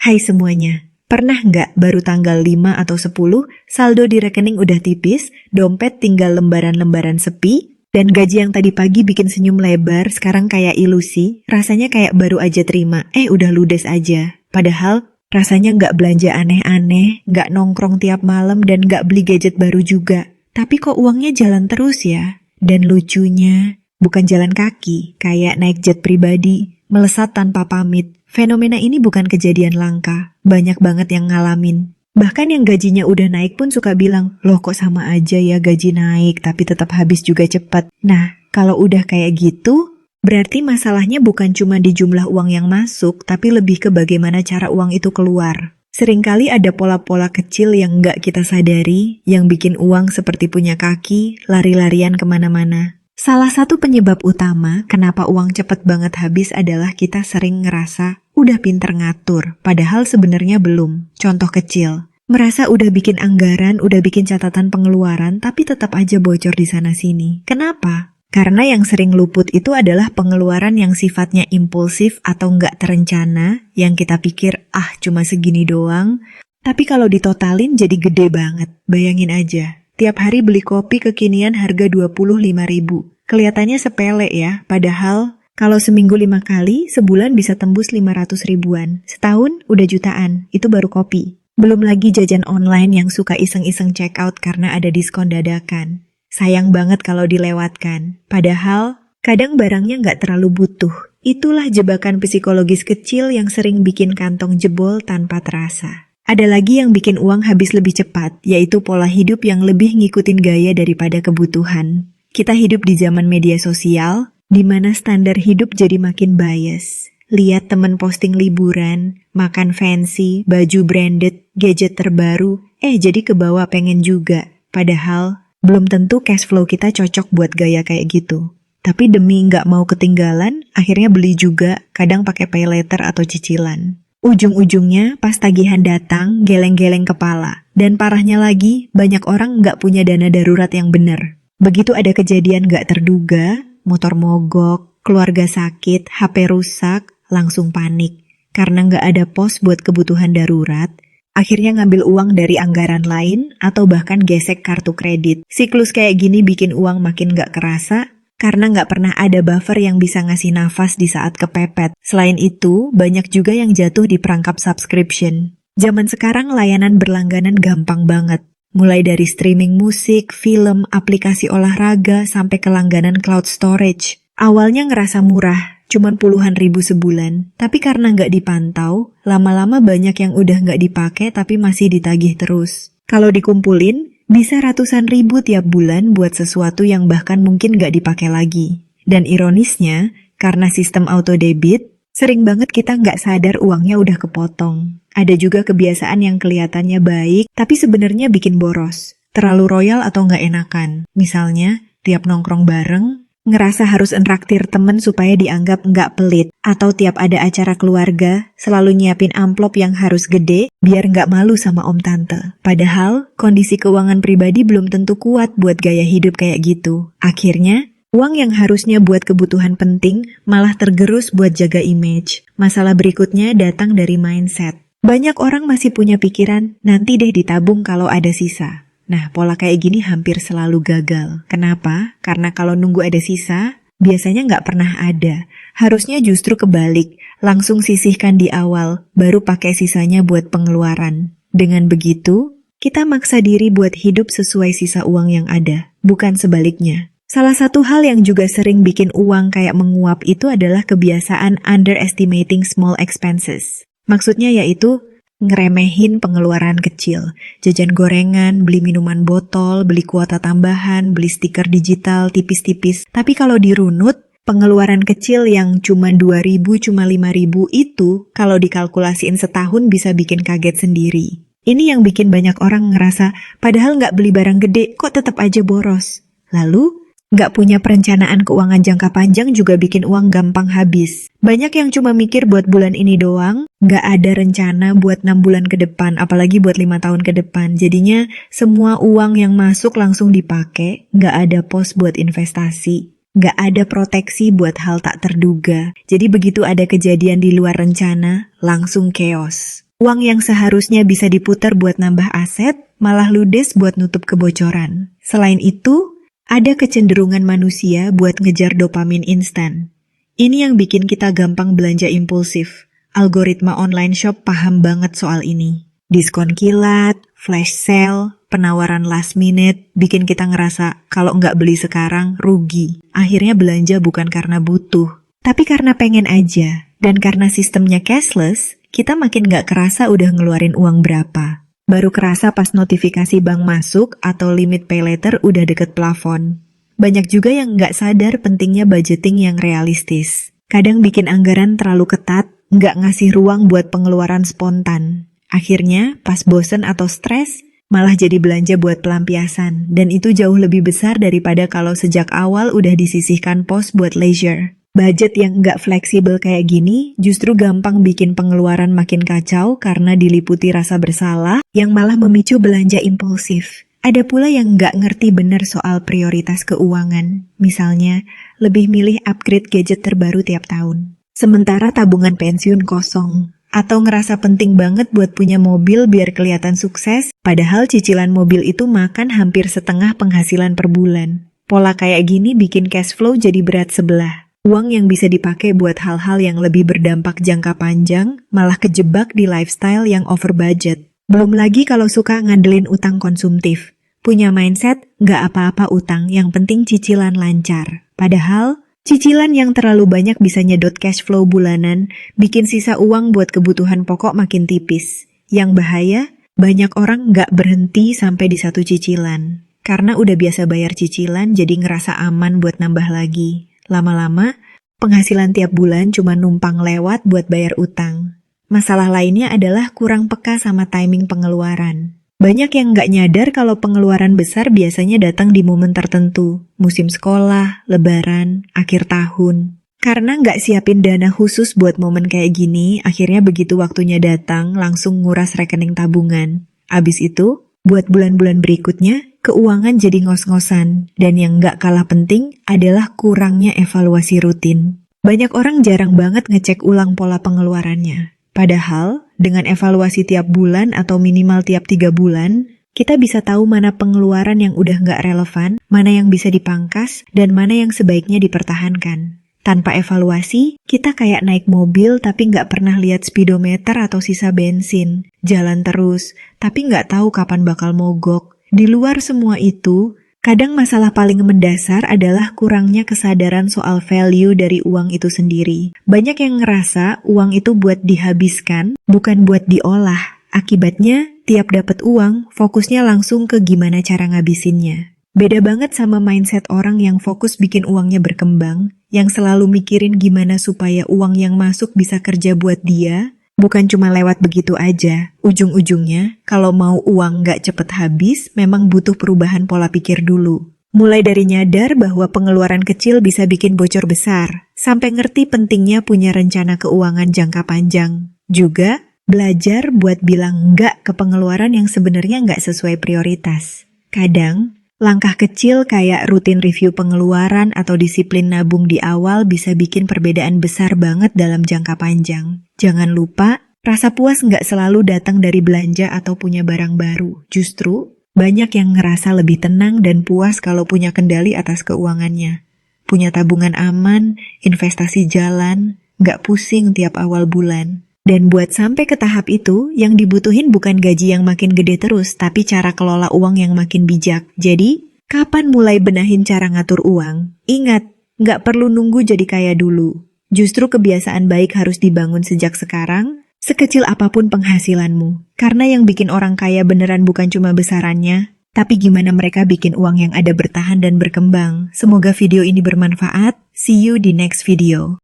Hai semuanya, pernah nggak baru tanggal 5 atau 10, saldo di rekening udah tipis, dompet tinggal lembaran-lembaran sepi, dan gaji yang tadi pagi bikin senyum lebar sekarang kayak ilusi, rasanya kayak baru aja terima, udah ludes aja. Padahal rasanya nggak belanja aneh-aneh, nggak nongkrong tiap malam, dan nggak beli gadget baru juga. Tapi kok uangnya jalan terus ya? Dan lucunya, bukan jalan kaki, kayak naik jet pribadi, melesat tanpa pamit. Fenomena ini bukan kejadian langka, banyak banget yang ngalamin. Bahkan yang gajinya udah naik pun suka bilang, loh kok sama aja ya gaji naik tapi tetap habis juga cepat. Nah, kalau udah kayak gitu, berarti masalahnya bukan cuma di jumlah uang yang masuk, tapi lebih ke bagaimana cara uang itu keluar. Seringkali ada pola-pola kecil yang nggak kita sadari, yang bikin uang seperti punya kaki, lari-larian kemana-mana. Salah satu penyebab utama kenapa uang cepet banget habis adalah kita sering ngerasa udah pinter ngatur, padahal sebenarnya belum. Contoh kecil, merasa udah bikin anggaran, udah bikin catatan pengeluaran, tapi tetap aja bocor di sana-sini. Kenapa? Karena yang sering luput itu adalah pengeluaran yang sifatnya impulsif atau nggak terencana, yang kita pikir, cuma segini doang, tapi kalau ditotalin jadi gede banget. Bayangin aja, tiap hari beli kopi kekinian harga 25.000. Kelihatannya sepele ya, padahal kalau seminggu 5 kali, sebulan bisa tembus 500 ribuan. Setahun udah jutaan, itu baru kopi. Belum lagi jajan online yang suka iseng-iseng check out karena ada diskon dadakan. Sayang banget kalau dilewatkan. Padahal, kadang barangnya nggak terlalu butuh. Itulah jebakan psikologis kecil yang sering bikin kantong jebol tanpa terasa. Ada lagi yang bikin uang habis lebih cepat, yaitu pola hidup yang lebih ngikutin gaya daripada kebutuhan. Kita hidup di zaman media sosial, di mana standar hidup jadi makin bias. Lihat temen posting liburan, makan fancy, baju branded, gadget terbaru, jadi kebawa pengen juga. Padahal, belum tentu cash flow kita cocok buat gaya kayak gitu. Tapi demi nggak mau ketinggalan, akhirnya beli juga, kadang pakai pay later atau cicilan. Ujung-ujungnya, pas tagihan datang, geleng-geleng kepala. Dan parahnya lagi, banyak orang nggak punya dana darurat yang bener. Begitu ada kejadian nggak terduga, motor mogok, keluarga sakit, HP rusak, langsung panik. Karena nggak ada pos buat kebutuhan darurat, akhirnya ngambil uang dari anggaran lain atau bahkan gesek kartu kredit. Siklus kayak gini bikin uang makin nggak kerasa karena nggak pernah ada buffer yang bisa ngasih nafas di saat kepepet. Selain itu, banyak juga yang jatuh di perangkap subscription. Zaman sekarang layanan berlangganan gampang banget. Mulai dari streaming musik, film, aplikasi olahraga, sampai ke langganan cloud storage. Awalnya ngerasa murah, cuman puluhan ribu sebulan. Tapi karena nggak dipantau, lama-lama banyak yang udah nggak dipakai tapi masih ditagih terus. Kalau dikumpulin, bisa ratusan ribu tiap bulan buat sesuatu yang bahkan mungkin nggak dipakai lagi. Dan ironisnya, karena sistem auto debit, sering banget kita nggak sadar uangnya udah kepotong. Ada juga kebiasaan yang kelihatannya baik, tapi sebenarnya bikin boros. Terlalu royal atau nggak enakan. Misalnya, tiap nongkrong bareng, ngerasa harus nraktir temen supaya dianggap nggak pelit. Atau tiap ada acara keluarga, selalu nyiapin amplop yang harus gede, biar nggak malu sama om tante. Padahal, kondisi keuangan pribadi belum tentu kuat buat gaya hidup kayak gitu. Akhirnya, uang yang harusnya buat kebutuhan penting, malah tergerus buat jaga image. Masalah berikutnya datang dari mindset. Banyak orang masih punya pikiran, nanti deh ditabung kalau ada sisa. Nah, pola kayak gini hampir selalu gagal. Kenapa? Karena kalau nunggu ada sisa, biasanya nggak pernah ada. Harusnya justru kebalik, langsung sisihkan di awal, baru pakai sisanya buat pengeluaran. Dengan begitu, kita maksa diri buat hidup sesuai sisa uang yang ada, bukan sebaliknya. Salah satu hal yang juga sering bikin uang kayak menguap itu adalah kebiasaan underestimating small expenses. Maksudnya yaitu ngeremehin pengeluaran kecil. Jajan gorengan, beli minuman botol, beli kuota tambahan, beli stiker digital tipis-tipis. Tapi kalau dirunut, pengeluaran kecil yang cuma 2.000, cuma 5.000 itu kalau dikalkulasiin setahun bisa bikin kaget sendiri. Ini yang bikin banyak orang ngerasa padahal nggak beli barang gede kok tetap aja boros. Lalu, nggak punya perencanaan keuangan jangka panjang juga bikin uang gampang habis. Banyak yang cuma mikir buat bulan ini doang, nggak ada rencana buat 6 bulan ke depan, apalagi buat 5 tahun ke depan. Jadinya semua uang yang masuk langsung dipakai, nggak ada pos buat investasi. Nggak ada proteksi buat hal tak terduga. Jadi begitu ada kejadian di luar rencana, langsung chaos. Uang yang seharusnya bisa diputar buat nambah aset, malah ludes buat nutup kebocoran. Selain itu, ada kecenderungan manusia buat ngejar dopamin instan. Ini yang bikin kita gampang belanja impulsif. Algoritma online shop paham banget soal ini. Diskon kilat, flash sale, penawaran last minute, bikin kita ngerasa kalau nggak beli sekarang, rugi. Akhirnya belanja bukan karena butuh, tapi karena pengen aja. Dan karena sistemnya cashless, kita makin nggak kerasa udah ngeluarin uang berapa. Baru kerasa pas notifikasi bank masuk atau limit pay later udah deket plafon. Banyak juga yang nggak sadar pentingnya budgeting yang realistis. Kadang bikin anggaran terlalu ketat, nggak ngasih ruang buat pengeluaran spontan. Akhirnya, pas bosen atau stres, malah jadi belanja buat pelampiasan. Dan itu jauh lebih besar daripada kalau sejak awal udah disisihkan pos buat leisure. Budget yang nggak fleksibel kayak gini justru gampang bikin pengeluaran makin kacau karena diliputi rasa bersalah yang malah memicu belanja impulsif. Ada pula yang nggak ngerti bener soal prioritas keuangan. Misalnya, lebih milih upgrade gadget terbaru tiap tahun. Sementara tabungan pensiun kosong. Atau ngerasa penting banget buat punya mobil biar kelihatan sukses, padahal cicilan mobil itu makan hampir setengah penghasilan per bulan. Pola kayak gini bikin cash flow jadi berat sebelah. Uang yang bisa dipakai buat hal-hal yang lebih berdampak jangka panjang, malah kejebak di lifestyle yang over budget. Belum lagi kalau suka ngandelin utang konsumtif. Punya mindset, nggak apa-apa utang, yang penting cicilan lancar. Padahal, cicilan yang terlalu banyak bisa nyedot cash flow bulanan, bikin sisa uang buat kebutuhan pokok makin tipis. Yang bahaya, banyak orang nggak berhenti sampai di satu cicilan. Karena udah biasa bayar cicilan, jadi ngerasa aman buat nambah lagi. Lama-lama, penghasilan tiap bulan cuma numpang lewat buat bayar utang. Masalah lainnya adalah kurang peka sama timing pengeluaran. Banyak yang nggak nyadar kalau pengeluaran besar biasanya datang di momen tertentu, musim sekolah, lebaran, akhir tahun. Karena nggak siapin dana khusus buat momen kayak gini, akhirnya begitu waktunya datang, langsung nguras rekening tabungan. Abis itu, buat bulan-bulan berikutnya, keuangan jadi ngos-ngosan. Dan yang nggak kalah penting adalah kurangnya evaluasi rutin. Banyak orang jarang banget ngecek ulang pola pengeluarannya. Padahal, dengan evaluasi tiap bulan atau minimal tiap 3 bulan, kita bisa tahu mana pengeluaran yang udah nggak relevan, mana yang bisa dipangkas, dan mana yang sebaiknya dipertahankan. Tanpa evaluasi, kita kayak naik mobil tapi nggak pernah lihat speedometer atau sisa bensin. Jalan terus, tapi nggak tahu kapan bakal mogok. Di luar semua itu, kadang masalah paling mendasar adalah kurangnya kesadaran soal value dari uang itu sendiri. Banyak yang ngerasa uang itu buat dihabiskan, bukan buat diolah. Akibatnya, tiap dapat uang, fokusnya langsung ke gimana cara ngabisinnya. Beda banget sama mindset orang yang fokus bikin uangnya berkembang, yang selalu mikirin gimana supaya uang yang masuk bisa kerja buat dia, bukan cuma lewat begitu aja. Ujung-ujungnya, kalau mau uang nggak cepet habis, memang butuh perubahan pola pikir dulu. Mulai dari nyadar bahwa pengeluaran kecil bisa bikin bocor besar, sampai ngerti pentingnya punya rencana keuangan jangka panjang. Juga, belajar buat bilang enggak ke pengeluaran yang sebenarnya nggak sesuai prioritas. Kadang, langkah kecil kayak rutin review pengeluaran atau disiplin nabung di awal bisa bikin perbedaan besar banget dalam jangka panjang. Jangan lupa, rasa puas nggak selalu datang dari belanja atau punya barang baru. Justru, banyak yang ngerasa lebih tenang dan puas kalau punya kendali atas keuangannya. Punya tabungan aman, investasi jalan, nggak pusing tiap awal bulan. Dan buat sampai ke tahap itu, yang dibutuhin bukan gaji yang makin gede terus, tapi cara kelola uang yang makin bijak. Jadi, kapan mulai benahin cara ngatur uang? Ingat, nggak perlu nunggu jadi kaya dulu. Justru kebiasaan baik harus dibangun sejak sekarang, sekecil apapun penghasilanmu. Karena yang bikin orang kaya beneran bukan cuma besarannya, tapi gimana mereka bikin uang yang ada bertahan dan berkembang. Semoga video ini bermanfaat. See you di next video.